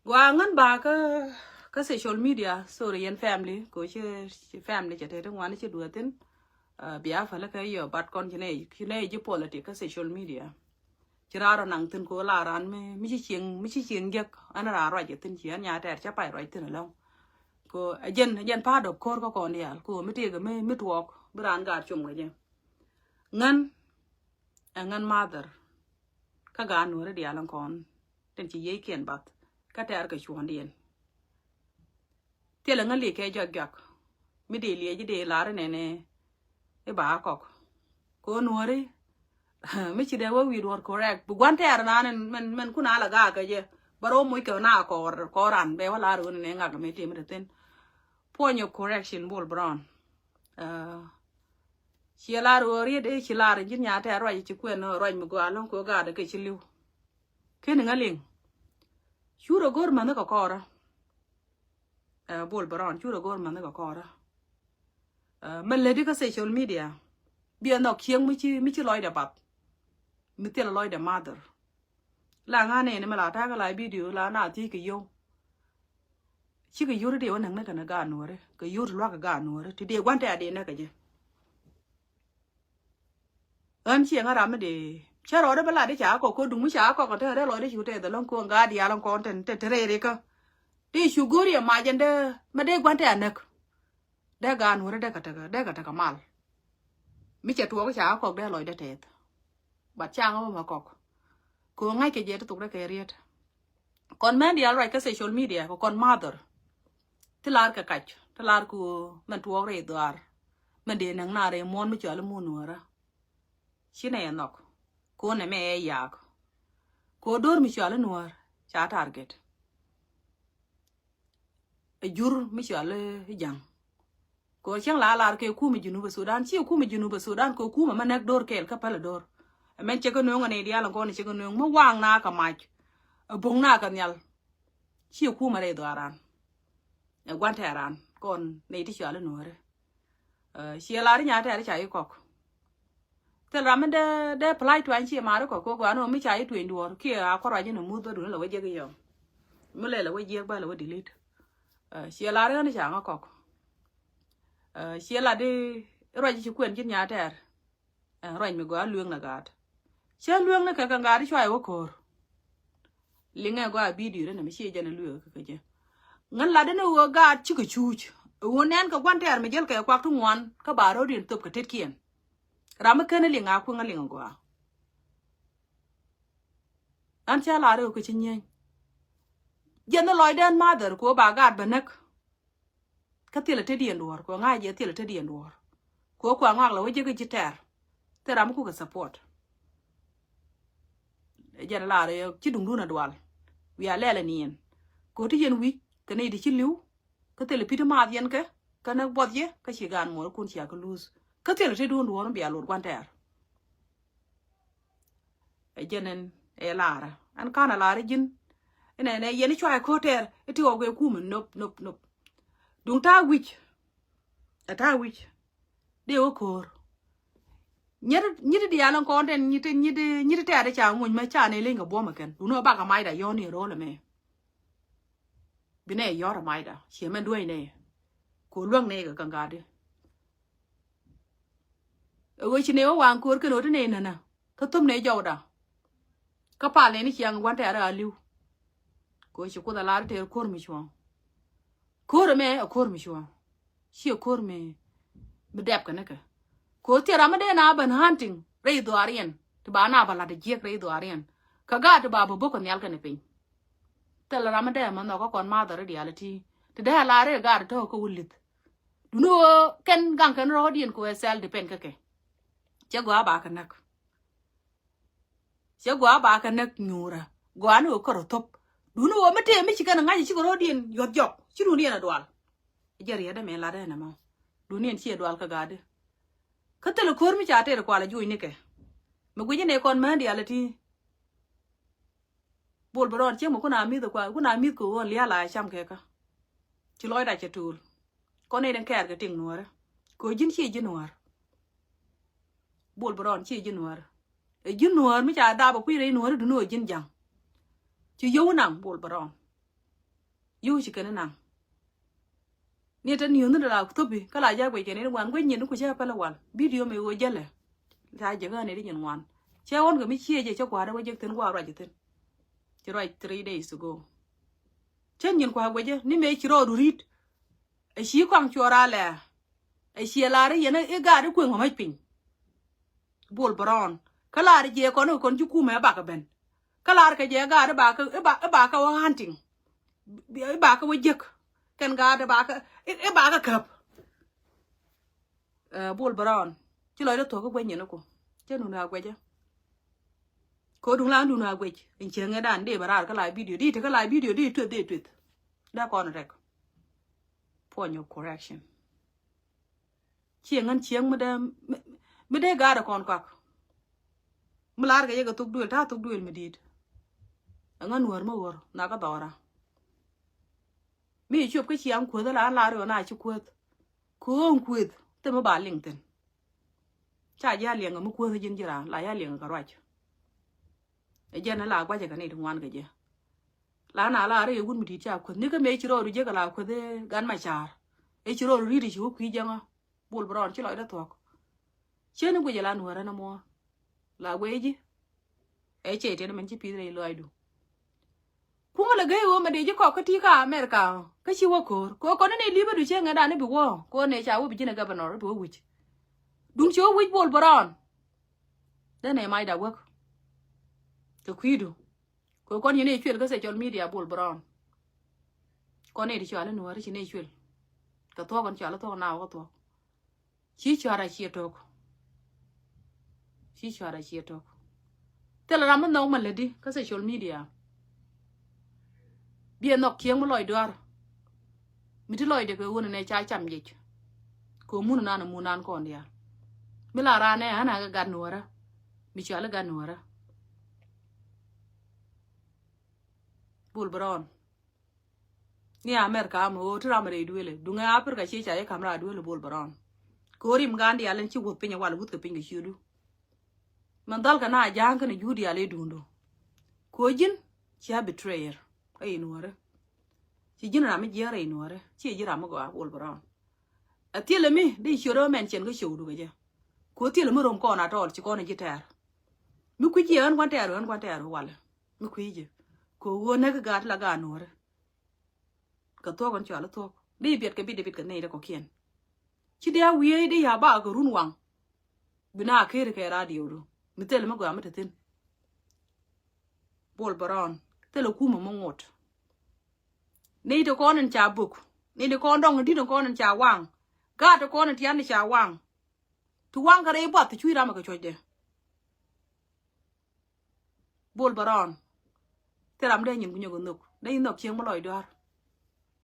Wa ngan ba ka social media sorry yan family ko che family che te ngwan che duatin bia fa la ka yo bat kon chine ji politics ka social media chiraro nang tin ko la ran mi chi chieng gek ana ra ra je tin chi an nya ter cha pai roi tin lo ko ajen pa do kor ko kon ya ko mi te ga mi tuok bran gar chung ga je ngan mother ka ga no re dia lan kon tin chi ye ken bat ka ter ka chuan dien tele ngali ke jo gyak mi de li ji de la re ne e ba kok ko nuore mi ci de wo wi dor correct bu gwante ar na men kuna la ga ka je baro mo ke na ko ran be wala ru ne nga ga me te mi ten ponyo correction bol brown ci la ru ri de ci la ri nya te ro ci ku no ro mi go alon ko ga de ke ci liu ke ne ngaling shuro gor man ko kora bol brown shuro gor man ko kora men le di ka social media bi no kieng mi ci loy da bat mi te loy da mother la nga ne ma la ta ga lai video la na ti ke yo chi ke yo de won na ga no re ke yo lo ga no re ti de gwante ade na ka je am chi nga ra me de cha ro de bala de cha ko du mu cha ko te re lo de chu te de lon ko ga di alon ko ten te re ka ti shu gori ma jende ma de gwante anak da ga no re da ka ta mal mi che tuo cha ko de lo de te bat chang ma ko ngay ke je to ra ke riet kon men dia right ka social media ko kon mother tilar ka kach tilar ku men tuo re dar men de nang na re mon mi chal mu nuora chine nok ko ne me yak ko dor mi chal nuor cha target e jur mi chal jang ko chang la ke ku mi junu ba Sudan chi ku mi junu ba Sudan ko ku ma nek dor kel ka pala dor men che ko no ngane dia la ko ne che ko no mo wang na ka mach bung na ka nyal chi ku ma re do aran e gwante aran kon ne ti chala no re chi la ri nya ta ri cha yi kok te ra men de plai twan chi ma ro ko gwa no mi cha yi twen do ki a ko ra ji no mu do la we je ge yo mu le la we je ba la we delete chi la ri ne cha nga kok chi la de ro ji kwen ji nya ta ro mi gwa luong na gat che luong na ka ga ri chwa wo kor linga gwa video ne mi che jana luo ka je ngan la de no wo ga chi ku chuch wo nen ka kwan ter mi jel ka kwa tu ngwan ka baro din top ka tet kien ram ka ne linga ku ngan linga gwa an cha la ro ku chi nyen jana loy den mother ko ba ga ba nak ka tele te dien dor ko nga je tele te dien dor ko kwa ngak la wo je ka chi ter te ram ku ka support jana la re chi dung du na dwal wi a le nien ko ti yen wi ka ne di chi liu ka tele pita ma yen ka na bot ye ka chi gan mo kun chi ka lose ka tele te du ndu bi a lor kwan ter e jenen e lara an kana lara jin ne yen chwa ko ter e ti o ge ku mun nop dung ta wich de o kor nyiri di alan konten nyiri te ade cha mun ma cha ne lenga bo ma ken du no ba ka mai da yo ni ro le me bine yo ra mai da che men duai ne ko luang ne ga kanga de wo chi ne o wang ko ke no de ne na ka tum ne jo da ka pa le ni chiang wan te ara liu ko chi ko da la te ko mi chwa ko mi chwa chi ko me dep ka ne ka ko ti ra ma de na ban hunting re do arien to ba na ba la de je re do arien ka ga to ba bo ko nyal ka ne pin te la ma de ma no ko kon ma da reality te de la re ga to ko wulit du no ken gang ken ro dien ko sel depend ka ke che gwa ba ka nak nyura gwa no ko ro top du no ma te mi chi ka nga chi ko ro dien yot jok chi du ni na dwal je ri da me la de na ma du ni en chi dwal ka ga de ka tele kor mi cha te ko la ju ni ke me gwi ne kon ma reality bol boron che mo kuna mi do kwa kuna mi ko on lia la cham ke ka chi loy da che tul ko ne den ker ga ting nuore ko jin chi jin nuor bol boron chi jin nuor e jin nuor mi cha da ba ku re nuor du no jin jang chi yo nang bol boron yu chỉ cái năng ni tan yu nda la topi kala ja gwe kene wan gwe nyin ku cha pala wan video me wo jale ta je ga ne di nyin wan che won ga mi chie je kwa da je ten kwa ra je ten ti right 3 days ago chen nyin kwa gwe je ni me chi ro du rit e shi kwang chora le e shi la ri yene e ga ri ku ngomai pin bol brown kala ri je ko no kon ju ku me ba ka ben kala ka je ga ri ba ka wa hunting ba ka wo jek ken ga da ba ka kap bol brown ci loy da to ko gwen ko ci nu na gweje ko dun la nu na gweje in che nga dan de bara ka la video di te ka la video di tweet da ko na rek for your correction ci ngan ci me de ga da kon kwak mular ga ye ga tuk duel ta tuk duel medid ngan war ma wor na ka dora mi chụp cái chiang của đó là rồi này chụp quật không quật tôi mới bảo linh tiền cha gia liền ở mức quật thì dân ra là gia liền ở cả rồi ấy giờ nó là qua giờ cái này thằng ngoan cái gì là nào là rồi quân mình cha quật nếu cái mấy chiro rồi giờ cái là quật gan mà cha ấy chiro rồi đi chụp quý giang bol brown chứ lại đó thuộc chứ nó bây giờ là nửa ra nó mua là quê gì ấy trẻ thì nó mình chỉ pi đây lời đủ kuma la gai wo ma de ko ka ti ka America ka chi wo ko ne liba du che ngada ne bi wo ko ne cha wo bi jina governor bi wo wich dun cho wich bol boron da ne mai da wo to kwidu ko ne ne chwel ka social media bol boron ko ne di cha le no ri ne chwel ka to kon cha la to na ko to chi cha ra chi to chi cha ra chi to te la ram no man le di ka social media bien nok kieng mo loy doar mi ti loy de ko wona ne cha cham je ko mun na mu nan ko ndia mi la ra ne ana ga gan wora mi cha la gan wora bul brown ni America mo tra ma de duele dunga Africa chi cha e kamra duele bul brown ko rim gandi alen chi wo pinya wala gut ko pinga chudu man dal kana jang kana judi ale dundo ko jin cha betrayer ai nuore ci jina mi jere nuore ci jira mo go bol brown atiele mi de choro men chen go shodu ga ko tiele mo rom ko na tol ci ko na jitar mi ku ji an kwante ar wala mi ku ji ko wona ga gat la ga nuore ka to kon chala to bi biet ka ne de ko kien ci dia wiye de ya ba ga run wang bina kere ke radio do mi tele mo go amata bol brown telo kuma mongot nei to konen cha buk nei de kon dong di to konen cha wang ga to konen tian cha wang tu wang ga re bot chu ra ma ko chode bol baron teram de nyin gunyo gunuk dei nok chieng mo loy dar